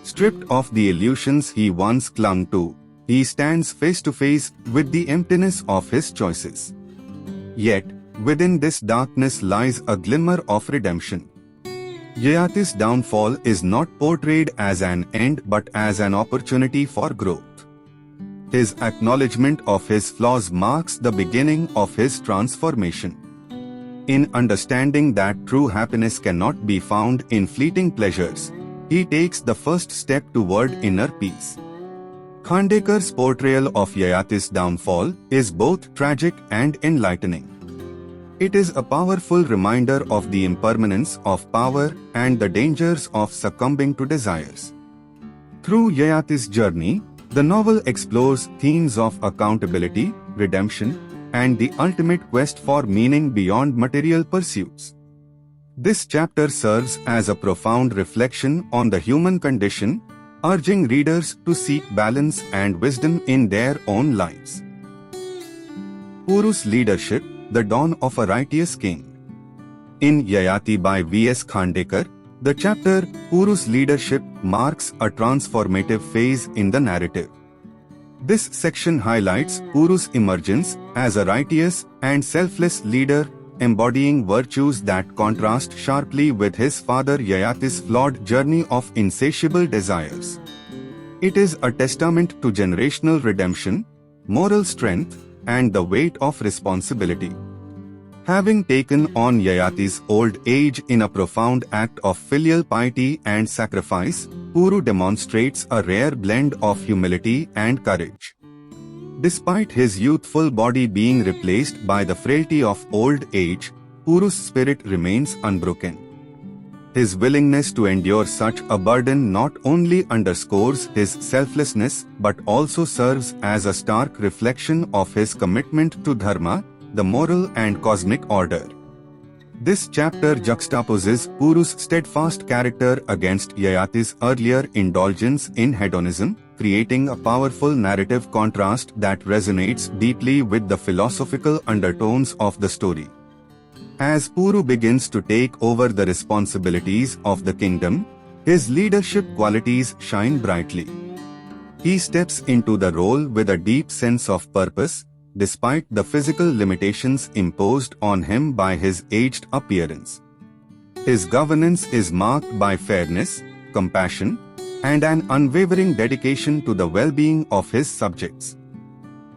Speaker 1: Stripped of the illusions he once clung to, he stands face to face with the emptiness of his choices. Yet, within this darkness lies a glimmer of redemption. Yayati's downfall is not portrayed as an end but as an opportunity for growth. His acknowledgement of his flaws marks the beginning of his transformation. In understanding that true happiness cannot be found in fleeting pleasures, he takes the first step toward inner peace. Khandekar's portrayal of Yayati's downfall is both tragic and enlightening. It is a powerful reminder of the impermanence of power and the dangers of succumbing to desires. Through Yayati's journey, the novel explores themes of accountability, redemption, and the ultimate quest for meaning beyond material pursuits. This chapter serves as a profound reflection on the human condition, urging readers to seek balance and wisdom in their own lives. Puru's leadership, the dawn of a righteous king. In Yayati by V.S. Khandekar, the chapter Puru's leadership marks a transformative phase in the narrative. This section highlights Puru's emergence as a righteous and selfless leader, embodying virtues that contrast sharply with his father Yayati's flawed journey of insatiable desires. It is a testament to generational redemption, moral strength, and the weight of responsibility. Having taken on Yayati's old age in a profound act of filial piety and sacrifice, Puru demonstrates a rare blend of humility and courage. Despite his youthful body being replaced by the frailty of old age, Puru's spirit remains unbroken. His willingness to endure such a burden not only underscores his selflessness but also serves as a stark reflection of his commitment to dharma, the moral and cosmic order. This chapter juxtaposes Puru's steadfast character against Yayati's earlier indulgence in hedonism, creating a powerful narrative contrast that resonates deeply with the philosophical undertones of the story. As Puru begins to take over the responsibilities of the kingdom, his leadership qualities shine brightly. He steps into the role with a deep sense of purpose, despite the physical limitations imposed on him by his aged appearance. His governance is marked by fairness, compassion, and an unwavering dedication to the well-being of his subjects.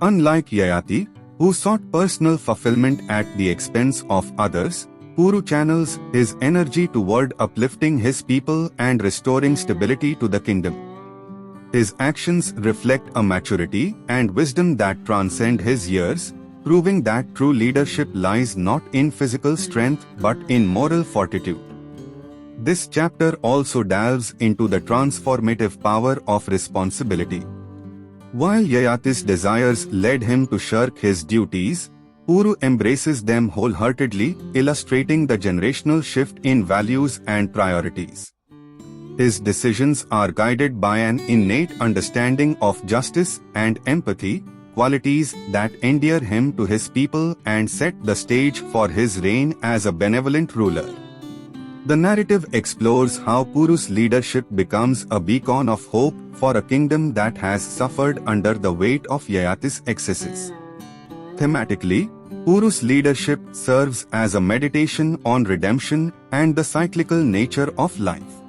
Speaker 1: Unlike Yayati, who sought personal fulfillment at the expense of others, Puru channels his energy toward uplifting his people and restoring stability to the kingdom. His actions reflect a maturity and wisdom that transcend his years, proving that true leadership lies not in physical strength but in moral fortitude. This chapter also delves into the transformative power of responsibility. While Yayati's desires led him to shirk his duties, Puru embraces them wholeheartedly, illustrating the generational shift in values and priorities. His decisions are guided by an innate understanding of justice and empathy, qualities that endear him to his people and set the stage for his reign as a benevolent ruler. The narrative explores how Puru's leadership becomes a beacon of hope for a kingdom that has suffered under the weight of Yayati's excesses. Thematically, Puru's leadership serves as a meditation on redemption and the cyclical nature of life.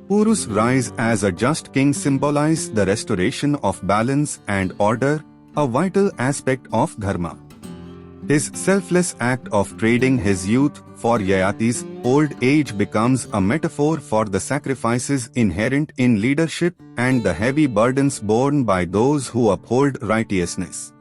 Speaker 1: Puru's rise as a just king symbolizes the restoration of balance and order, a vital aspect of dharma. His selfless act of trading his youth for Yayati's old age becomes a metaphor for the sacrifices inherent in leadership and the heavy burdens borne by those who uphold righteousness.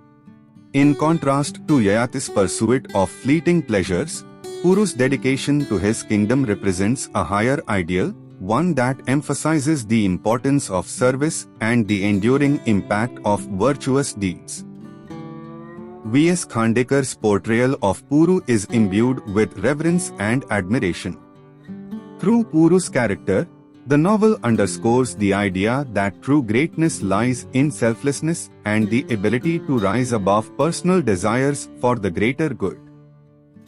Speaker 1: In contrast to Yayati's pursuit of fleeting pleasures, Puru's dedication to his kingdom represents a higher ideal, one that emphasizes the importance of service and the enduring impact of virtuous deeds. V.S. Khandekar's portrayal of Puru is imbued with reverence and admiration. Through Puru's character, the novel underscores the idea that true greatness lies in selflessness and the ability to rise above personal desires for the greater good.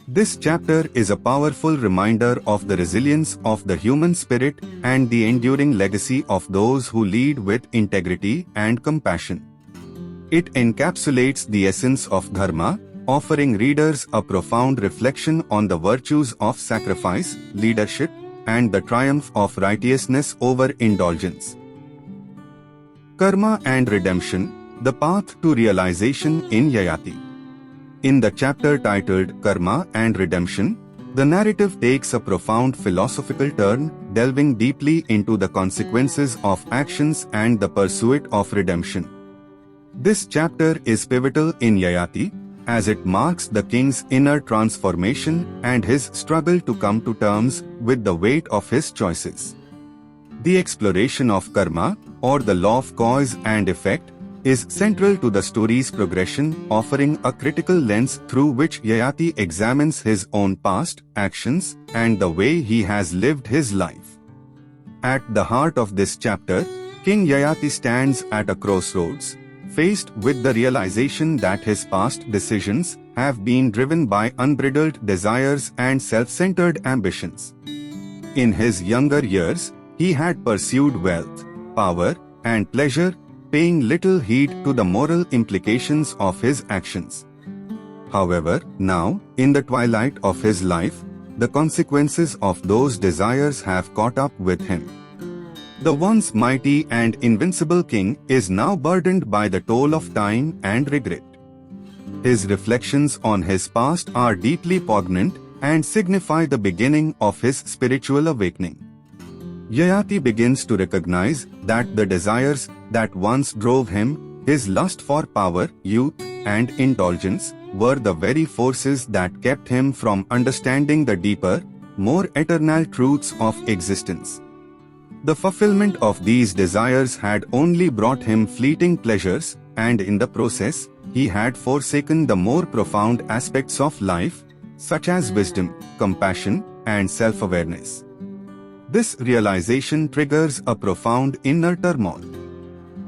Speaker 1: This chapter is a powerful reminder of the resilience of the human spirit and the enduring legacy of those who lead with integrity and compassion. It encapsulates the essence of dharma, offering readers a profound reflection on the virtues of sacrifice, leadership, and the triumph of righteousness over indulgence. Karma and redemption, the path to realization in Yayati. In the chapter titled Karma and Redemption, the narrative takes a profound philosophical turn, delving deeply into the consequences of actions and the pursuit of redemption. This chapter is pivotal in Yayati, as it marks the king's inner transformation and his struggle to come to terms with the weight of his choices. The exploration of karma, or the law of cause and effect, is central to the story's progression, offering a critical lens through which Yayati examines his own past, actions, and the way he has lived his life. At the heart of this chapter, King Yayati stands at a crossroads, faced with the realization that his past decisions have been driven by unbridled desires and self-centered ambitions. In his younger years, he had pursued wealth, power, and pleasure, paying little heed to the moral implications of his actions. However, now, in the twilight of his life, the consequences of those desires have caught up with him. The once mighty and invincible king is now burdened by the toll of time and regret. His reflections on his past are deeply poignant and signify the beginning of his spiritual awakening. Yayati begins to recognize that the desires that once drove him, his lust for power, youth, and indulgence, were the very forces that kept him from understanding the deeper, more eternal truths of existence. The fulfillment of these desires had only brought him fleeting pleasures, and in the process, he had forsaken the more profound aspects of life, such as wisdom, compassion, and self-awareness. This realization triggers a profound inner turmoil.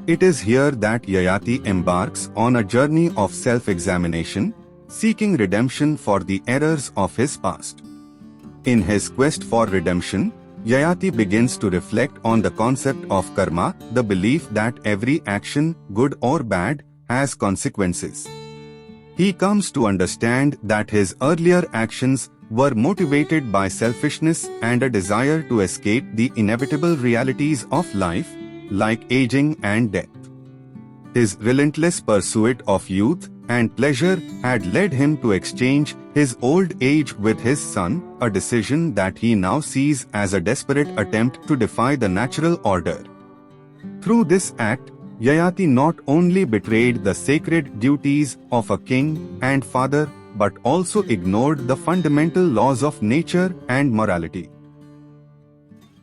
Speaker 1: It is here that Yayati embarks on a journey of self-examination, seeking redemption for the errors of his past. In his quest for redemption, Yayati begins to reflect on the concept of karma, the belief that every action, good or bad, has consequences. He comes to understand that his earlier actions were motivated by selfishness and a desire to escape the inevitable realities of life, like aging and death. His relentless pursuit of youth and pleasure had led him to exchange his old age with his son, a decision that he now sees as a desperate attempt to defy the natural order. Through this act, Yayati not only betrayed the sacred duties of a king and father, but also ignored the fundamental laws of nature and morality.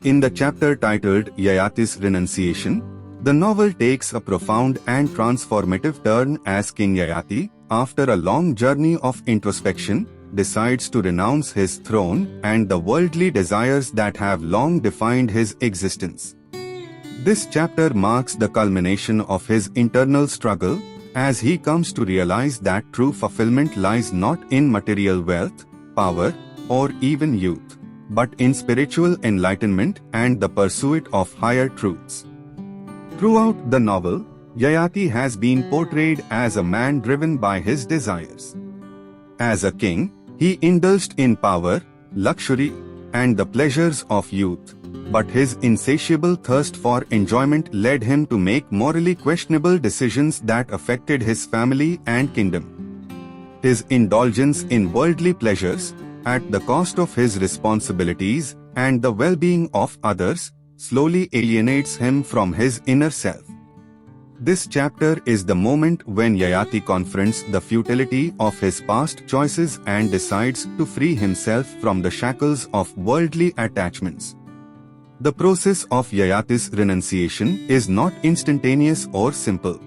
Speaker 1: In the chapter titled Yayati's Renunciation, the novel takes a profound and transformative turn as King Yayati, after a long journey of introspection, decides to renounce his throne and the worldly desires that have long defined his existence. This chapter marks the culmination of his internal struggle, as he comes to realize that true fulfillment lies not in material wealth, power, or even youth, but in spiritual enlightenment and the pursuit of higher truths. Throughout the novel, Yayati has been portrayed as a man driven by his desires. As a king, he indulged in power, luxury, and the pleasures of youth, but his insatiable thirst for enjoyment led him to make morally questionable decisions that affected his family and kingdom. His indulgence in worldly pleasures, at the cost of his responsibilities and the well-being of others, slowly alienates him from his inner self. This chapter is the moment when Yayati confronts the futility of his past choices and decides to free himself from the shackles of worldly attachments. The process of Yayati's renunciation is not instantaneous or simple.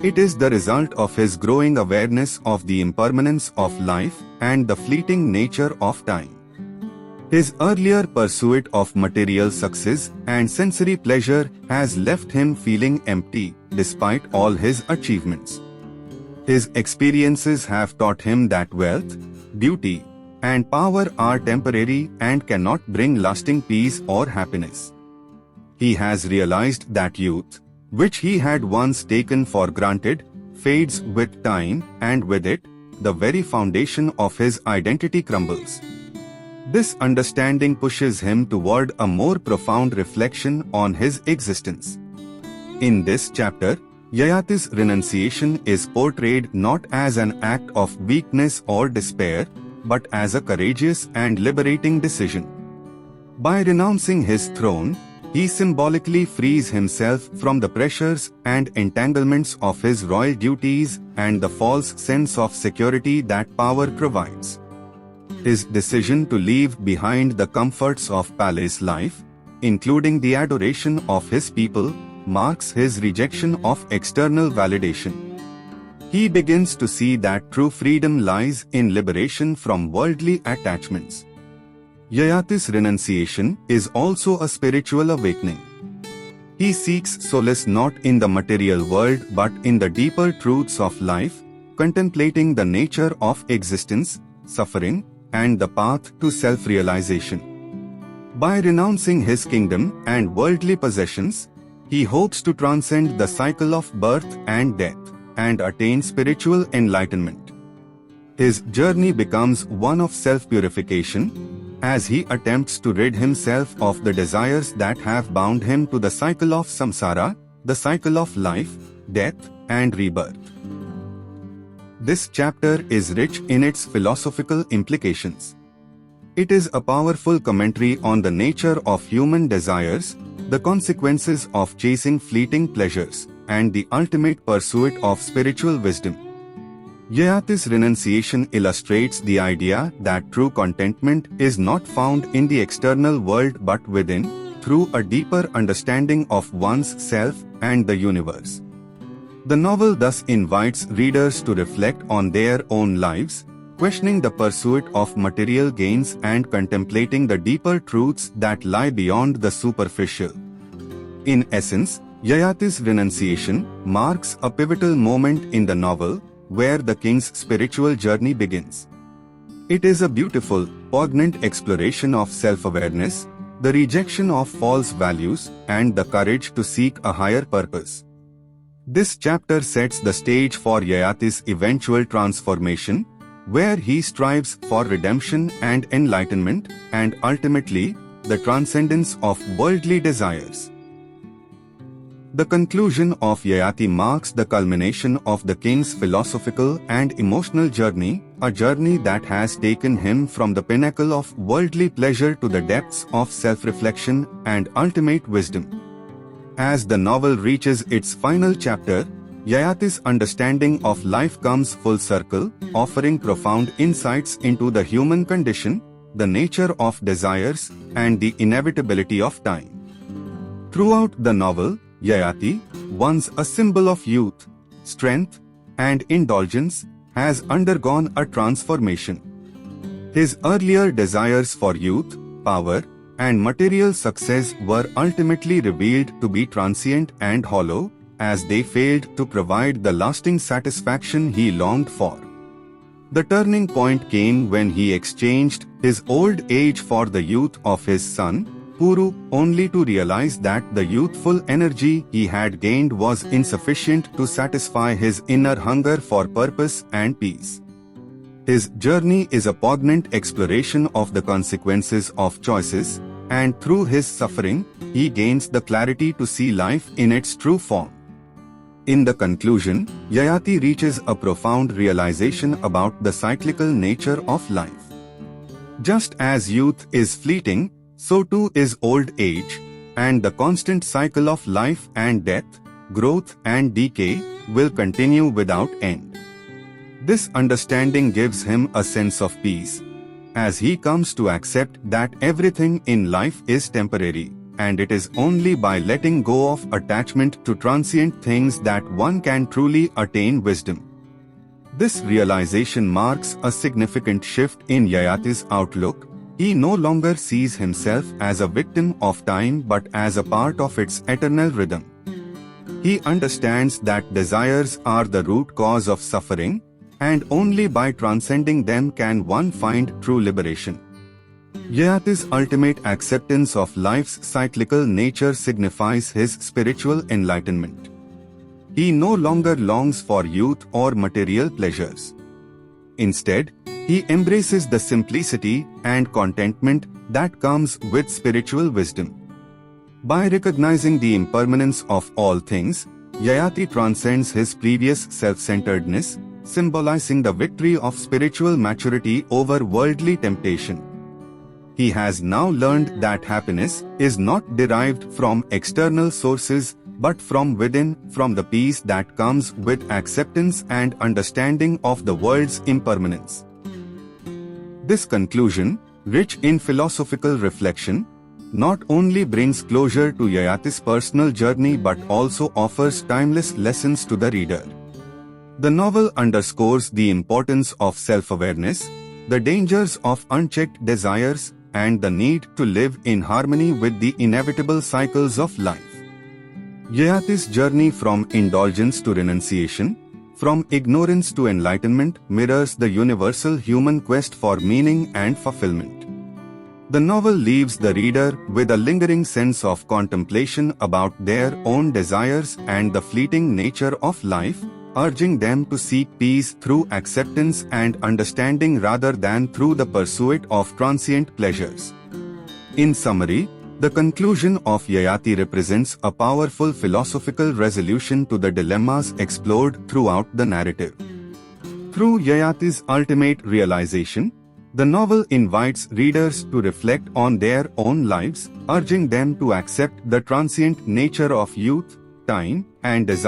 Speaker 1: It is the result of his growing awareness of the impermanence of life and the fleeting nature of time. His earlier pursuit of material success and sensory pleasure has left him feeling empty, despite all his achievements. His experiences have taught him that wealth, beauty, and power are temporary and cannot bring lasting peace or happiness. He has realized that youth, which he had once taken for granted, fades with time, and with it, the very foundation of his identity crumbles. This understanding pushes him toward a more profound reflection on his existence. In this chapter, Yayati's renunciation is portrayed not as an act of weakness or despair, but as a courageous and liberating decision. By renouncing his throne, he symbolically frees himself from the pressures and entanglements of his royal duties and the false sense of security that power provides. His decision to leave behind the comforts of palace life, including the adoration of his people, marks his rejection of external validation. He begins to see that true freedom lies in liberation from worldly attachments. Yayati's renunciation is also a spiritual awakening. He seeks solace not in the material world but in the deeper truths of life, contemplating the nature of existence, suffering, and the path to self-realization. By renouncing his kingdom and worldly possessions, he hopes to transcend the cycle of birth and death and attain spiritual enlightenment. His journey becomes one of self-purification, as he attempts to rid himself of the desires that have bound him to the cycle of samsara, the cycle of life, death, and rebirth. This chapter is rich in its philosophical implications. It is a powerful commentary on the nature of human desires, the consequences of chasing fleeting pleasures, and the ultimate pursuit of spiritual wisdom. Yayati's renunciation illustrates the idea that true contentment is not found in the external world but within, through a deeper understanding of one's self and the universe. The novel thus invites readers to reflect on their own lives, questioning the pursuit of material gains and contemplating the deeper truths that lie beyond the superficial. In essence, Yayati's renunciation marks a pivotal moment in the novel, where the king's spiritual journey begins. It is a beautiful, poignant exploration of self-awareness, the rejection of false values, and the courage to seek a higher purpose. This chapter sets the stage for Yayati's eventual transformation, where he strives for redemption and enlightenment, and ultimately, the transcendence of worldly desires. The conclusion of Yayati marks the culmination of the king's philosophical and emotional journey, a journey that has taken him from the pinnacle of worldly pleasure to the depths of self-reflection and ultimate wisdom. As the novel reaches its final chapter, Yayati's understanding of life comes full circle, offering profound insights into the human condition, the nature of desires, and the inevitability of time. Throughout the novel, Yayati, once a symbol of youth, strength, and indulgence, has undergone a transformation. His earlier desires for youth, power, and material success were ultimately revealed to be transient and hollow, as they failed to provide the lasting satisfaction he longed for. The turning point came when he exchanged his old age for the youth of his son, Puru, only to realize that the youthful energy he had gained was insufficient to satisfy his inner hunger for purpose and peace. His journey is a poignant exploration of the consequences of choices, and through his suffering, he gains the clarity to see life in its true form. In the conclusion, Yayati reaches a profound realization about the cyclical nature of life. Just as youth is fleeting, so too is old age, and the constant cycle of life and death, growth and decay, will continue without end. This understanding gives him a sense of peace, as he comes to accept that everything in life is temporary, and it is only by letting go of attachment to transient things that one can truly attain wisdom. This realization marks a significant shift in Yayati's outlook. He no longer sees himself as a victim of time but as a part of its eternal rhythm. He understands that desires are the root cause of suffering, and only by transcending them can one find true liberation. Yayati's ultimate acceptance of life's cyclical nature signifies his spiritual enlightenment. He no longer longs for youth or material pleasures. Instead, he embraces the simplicity and contentment that comes with spiritual wisdom. By recognizing the impermanence of all things, Yayati transcends his previous self-centeredness, symbolizing the victory of spiritual maturity over worldly temptation. He has now learned that happiness is not derived from external sources but from within, from the peace that comes with acceptance and understanding of the world's impermanence. This conclusion, rich in philosophical reflection, not only brings closure to Yayati's personal journey but also offers timeless lessons to the reader. The novel underscores the importance of self-awareness, the dangers of unchecked desires, and the need to live in harmony with the inevitable cycles of life. Yayati's journey from indulgence to renunciation, from ignorance to enlightenment, mirrors the universal human quest for meaning and fulfillment. The novel leaves the reader with a lingering sense of contemplation about their own desires and the fleeting nature of life, urging them to seek peace through acceptance and understanding rather than through the pursuit of transient pleasures. In summary, the conclusion of Yayati represents a powerful philosophical resolution to the dilemmas explored throughout the narrative. Through Yayati's ultimate realization, the novel invites readers to reflect on their own lives, urging them to accept the transient nature of youth, time, and desire.